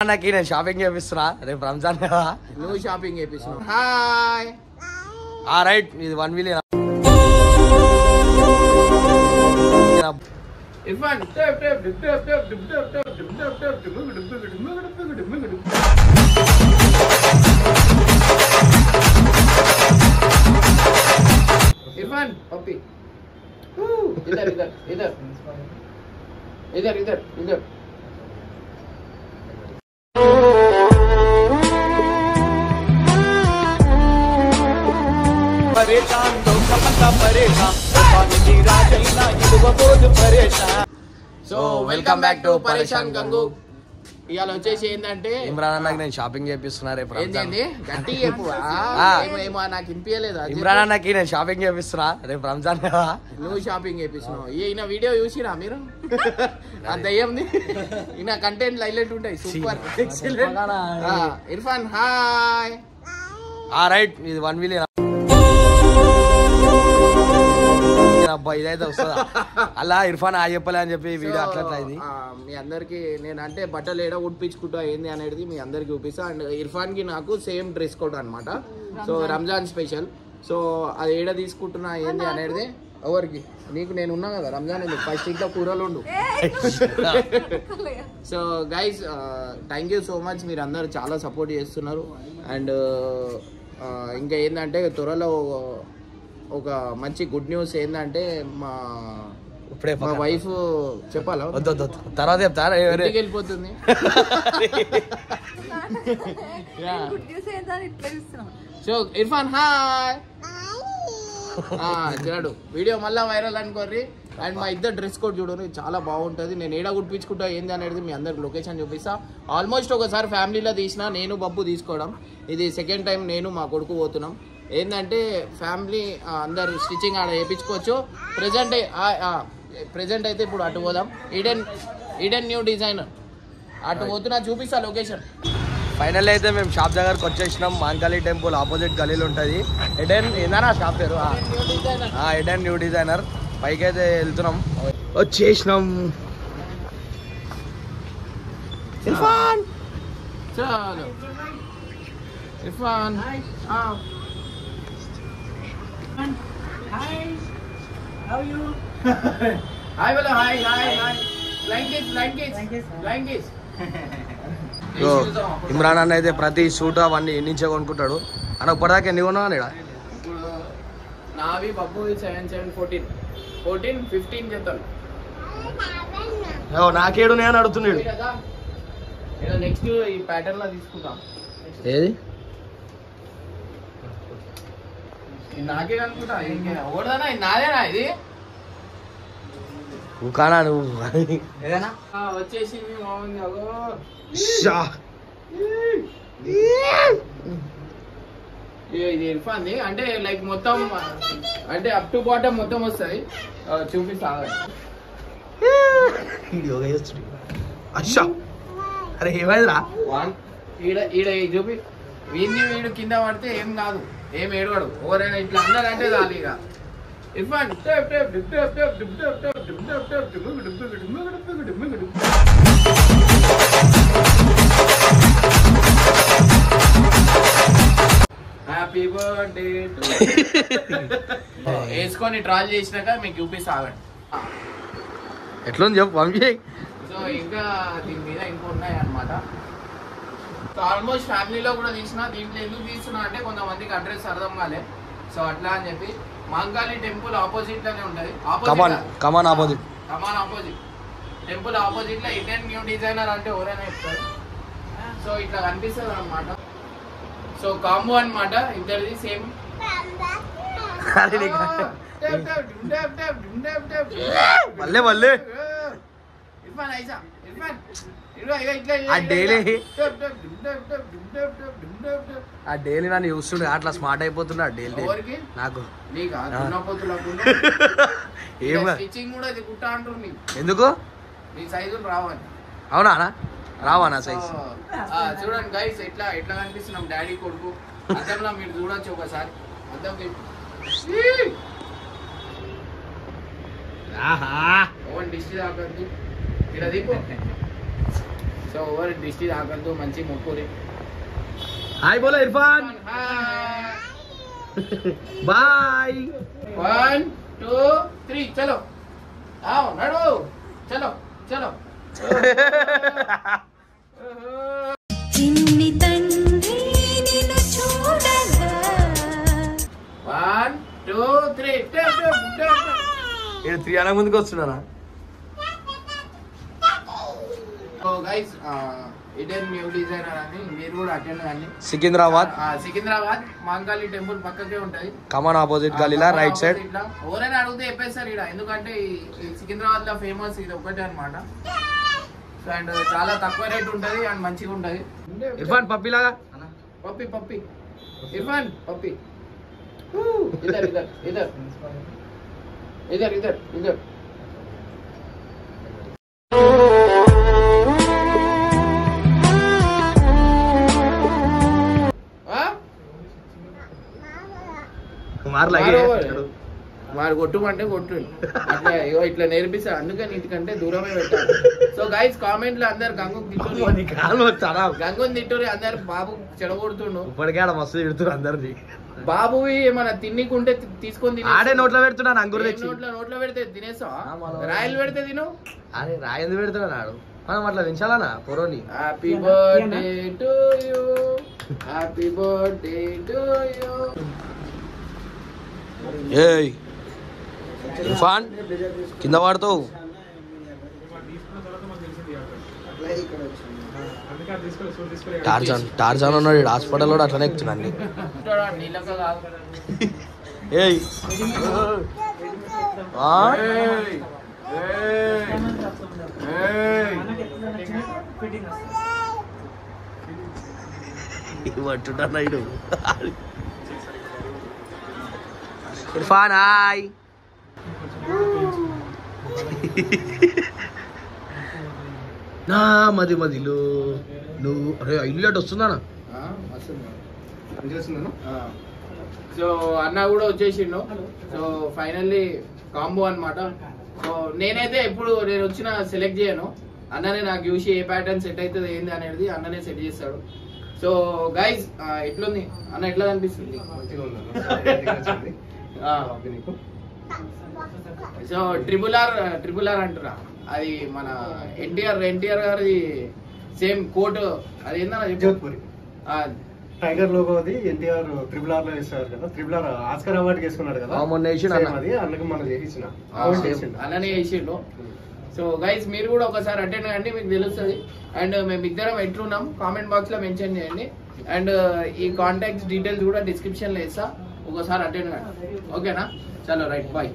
నాకు నేను షాపింగ్ చేపిస్తున్నా రేపు రంజాన్ కదా నువ్వు షాపింగ్ చేపిస్తున్నావు. హాయ్ రైట్ ఇది 1 మిలియన్ ఇర్ఫాన్ इरफान पप्पी इधर इधर इधर इधर इधर इधर परेशान तो कमता परेशान पानी की राजैना युवा बोध परेशान సో వెల్కమ్ బ్యాక్ టు పరేషాన్ గంగు. ఇవాళ వచ్చేసి ఏంటంటే ఇమ్రాన్ అన్నకి నేను షాపింగ్ చేపిస్తున్నా రేపు రంజాన్. ఏంటి గట్టి చెప్పు. ఏమో నాకు వినిపించలేదు. ఇమ్రాన్ అన్నకి నేను షాపింగ్ చేపిస్తున్నా రేపు రంజాన్ కదా నువ్వు షాపింగ్ చేపిస్తున్నావు. ఈయన వీడియో చూసిరా మీరు? అంత ఏముంది, ఈయన కంటెంట్ హైలైట్ ఉంటాయి. Super excellent. Irfan hi right ఇది 1 మిలియన్ అబ్బా ఇదైతే వస్తుందా అలా ఇర్ఫాన్ చెప్పలే అని చెప్పి వీడియో అట్లా అయింది. మీ అందరికి నేను అంటే బట్టలు ఏడ ఉడిపించుకుంటా ఏంది అనేది మీ అందరికి చూపిస్తా. అండ్ ఇర్ఫాన్ కి నాకు సేమ్ డ్రెస్ కోడ్ అనమాట. So Ramzan special. సో అది ఏడ తీసుకుంటున్నా ఏంది అనేది ఎవరికి నీకు నేను ఉన్నా కదా రంజాన్ ఎందుకు ఫస్ట్ ఇంట్లో కూరలు ఉండు. So guys thank you so much, మీరు అందరు చాలా సపోర్ట్ చేస్తున్నారు. అండ్ ఇంకా ఏంటంటే త్వరలో ఒక మంచి గుడ్ న్యూస్ ఏంటంటే మా వైఫ్ చెప్పాలా తర్వాత చెప్తారా వెళ్ళిపోతుంది. సో ఇర్ఫాన్ హాయ్ చూడు వీడియో మళ్ళా వైరల్ అనుకోర్రి. అండ్ మా ఇద్దరు డ్రెస్ కోడ్ చూడండి చాలా బాగుంటుంది. నేను ఏడా కుట్టించుకుంటా ఏంది అనేది మీ అందరికి లొకేషన్ చూపిస్తా. ఆల్మోస్ట్ ఒకసారి ఫ్యామిలీలో తీసిన నేను బబ్బు తీసుకోవడం, ఇది సెకండ్ టైం నేను మా కొడుకు పోతున్నాం. ఏంటంటే ఫ్యామిలీ అందరు స్టిచ్చింగ్ ఆడ వేయించుకోవచ్చు. ప్రెజెంట్ అయితే ఇప్పుడు అటు పోదాం. ఈడెన్ న్యూ డిజైనర్ అటు పోతున్నా, చూపిస్తా లొకేషన్. ఫైనల్ అయితే మేము షాప్ దగ్గరకు వచ్చేసినాం. మాంకాళి టెంపుల్ ఆపోజిట్ గలీలో ఉంటుంది. ఎడెన్ ఏందన్నా షాప్ పేరు? Aiden new designer. పైకి అయితే వెళ్తున్నాం, వచ్చేసినాం. ఇర్ఫాన్ చలో Irfan How are you? Hi, hello, hi. Blanket. Imran అన్న అయితే ప్రతి సూట్ అవన్నీ నుంచే కొనుక్కుంటాడు. అన్న ఇప్పటిదాకా ఎన్ని కొన్నావు? నావి బబ్బు 7 14 15 చెప్తాను. నాకేడు నేను అడుగుతున్నాడు. నెక్స్ట్ ఈ ప్యాటర్న్ లో తీసుకుంటాం. ఏది నాకే అనుకుంటా ఒకటిదానా నాదేనా ఇది? కానా నువ్వు వచ్చేసి ఇది ఇర్ఫాన్ అంటే లైక్ మొత్తం అంటే అప్ టు బాటమ్ మొత్తం వస్తుంది. చూపిస్తా అరే ఏమైందిరా? ఈడ చూపి వీడు కింద పడితే ఏం కాదు, ఏం ఏడవాడు. ఎవరైనా ఇట్లా అన్నారంటే చాలు. ఇక ఇర్ఫాన్ హ్యాపీ బర్త్డే వేసుకొని ట్రాల్ చేసినాక మీకు చూపిస్తా. ఆగండి. ఎట్లుంది చెప్పు పంపి. సో ఇంకా దీని మీద ఇంకా ఉన్నాయి అన్నమాట. సో ఆల్మోస్ట్ ఫ్యామిలీలో కూడా తీసిన. దీంట్లో ఎందుకు తీస్తున్నా అంటే కొంతమందికి అడ్రస్ అర్థం కాలే. సో అట్లా అని చెప్పి మాంకాళి టెంపుల్ ఆపోజిట్ లోనే ఉంటది. కమాన్ ఆపోజిట్ టెంపుల్ ఆపోజిట్ లో ఇండియన్ న్యూ డిజైనర్ అంటే ఎవరైనా చెప్తారు. సో ఇట్లా కనిపిస్తుంది అనమాట. సో కాంబో అనమాట ఇద్దరిది సేమ్. మళ్ళీ ఆ డైలీ నన్ను చూస్తుండే అట్లా స్మార్ట్ అయిపోతున్నా. డైలీ నాకు ఎందుకు అవునా రావా నా సైజ్? చూడండి గైస్ ఎట్లా కనిపిస్తున్నాం డాడీ కొడుకు. అద్దంలో మీరు చూడొచ్చు ఒకసారి. అద్దం డిస్ట్రీ దాకా ఇక్కడ దీపు. సో ఓవర్ దిష్టి తాకద్దు, మంచి ముక్కురి. హాయ్ బోలో ఇర్ఫాన్. బాయ్. 1 2 3 చలో. నడు చలో చలో. చిన్ని తండ్రి నిన్ను చూడగా 1 2 3 నేను 3 అన్న ముందుకు వస్తున్నానా? సో గైస్ ఇడెన్ న్యూ డిజైనర్ అని మీరు కూడా అటెండ్ కానీ. సికింద్రాబాద్ మాంకాళి టెంపుల్ పక్కకే ఉంటది. కమాన్ ఆపోజిట్ గలీలా రైట్ సైడ్. ఎవరైనా అడిగితే చెప్పేస్తారు ఇక్కడ, ఎందుకంటే ఈ సికింద్రాబాద్ లో ఫేమస్ ఇది ఒకటే అనమాట. అండ్ చాలా తక్కువ రేట్ ఉంటది అండ్ మంచిగా ఉంటది. ఇర్ఫాన్ పప్పి లాగా పప్పి ఇర్ఫాన్ పప్పి. ఇదర్ ఇదర్ ఇదర్ ఇదర్ ఇదర్ ఇదర్. వాడు కొట్టుమంటే కొట్టు అట్లా ఇట్లా నేర్పిస్తా, అందుకని ఇంటికంటే దూరమే పెట్టాలి. సో గైస్ కామెంట్ లో అందరు గంగుని తిట్టురు, అందరు బాబు చెడగొడుతుండు. ఇప్పటికే ఆడ మస్తు తిడుతున్నారు అందరిది. బాబువి ఏమన్నా తిన్నికుంటే తీసుకొని ఆడే నోట్లో పెడుతున్నాను అంగురు తెచ్చి. నోట్లో పెడితే తినేస్తావా? రాయలు పెడితే తిను. అరే రాయంది పెడుతున్నాడు ఆడు, మనం అట్లా పెంచాలనా పొరోని. Happy birthday to you, happy birthday to you. ఏయ్ ఇర్ఫాన్ కింద పడతావు. టార్జాన్ ఉన్నాడు హాస్పిటల్ కూడా అట్లనే ఎక్కుతున్నాను. ఏయ్ పట్టున్నాడు ఇర్ఫాన్. హాయ్. నా మదిలో నువ్వు అరే ఇల్లు అటు వస్తుందా? సో అన్న కూడా వచ్చేసిండు. సో ఫైనల్లీ కాంబో అనమాట. సో నేనైతే ఎప్పుడు నేను వచ్చిన సెలెక్ట్ చేయను, అన్ననే నాకు చూసి ఏ ప్యాటర్న్ సెట్ అవుతుంది ఏంది అనేది అన్ననే సెట్ చేస్తాడు. సో గైజ్ ఎట్లుంది అన్న, ఎట్లా అనిపిస్తుంది? సో ట్రిపుల్ ఆర్ అంటున్నా, అది మన ఎన్టీఆర్ గారి సేమ్ కోట్. అది ఏందన్నా జోధ్పూరి టైగర్ లోగో, అది ఎన్టీఆర్ ట్రిపుల్ ఆర్ లో వేస్తారు కదా, ట్రిపుల్ ఆర్ ఆస్కర్ అవార్డు వేసుకున్నాడు కదా, అది అందుకు మనం చేయించిన అలానే చేసిండు. సో గైస్ మీరు కూడా ఒకసారి అటెండ్ కండి, మీకు తెలుస్తుంది. అండ్ మేమిద్దరం ఎట్లున్నాం కామెంట్ బాక్స్ లో మెన్షన్ చేయండి. అండ్ ఈ కాంటాక్ట్స్ డీటెయిల్స్ కూడా డిస్క్రిప్షన్ లో ఇస్తా, ఒకసారి అటెండ్ కండి. ఓకేనా? చలో రైట్ బాయ్.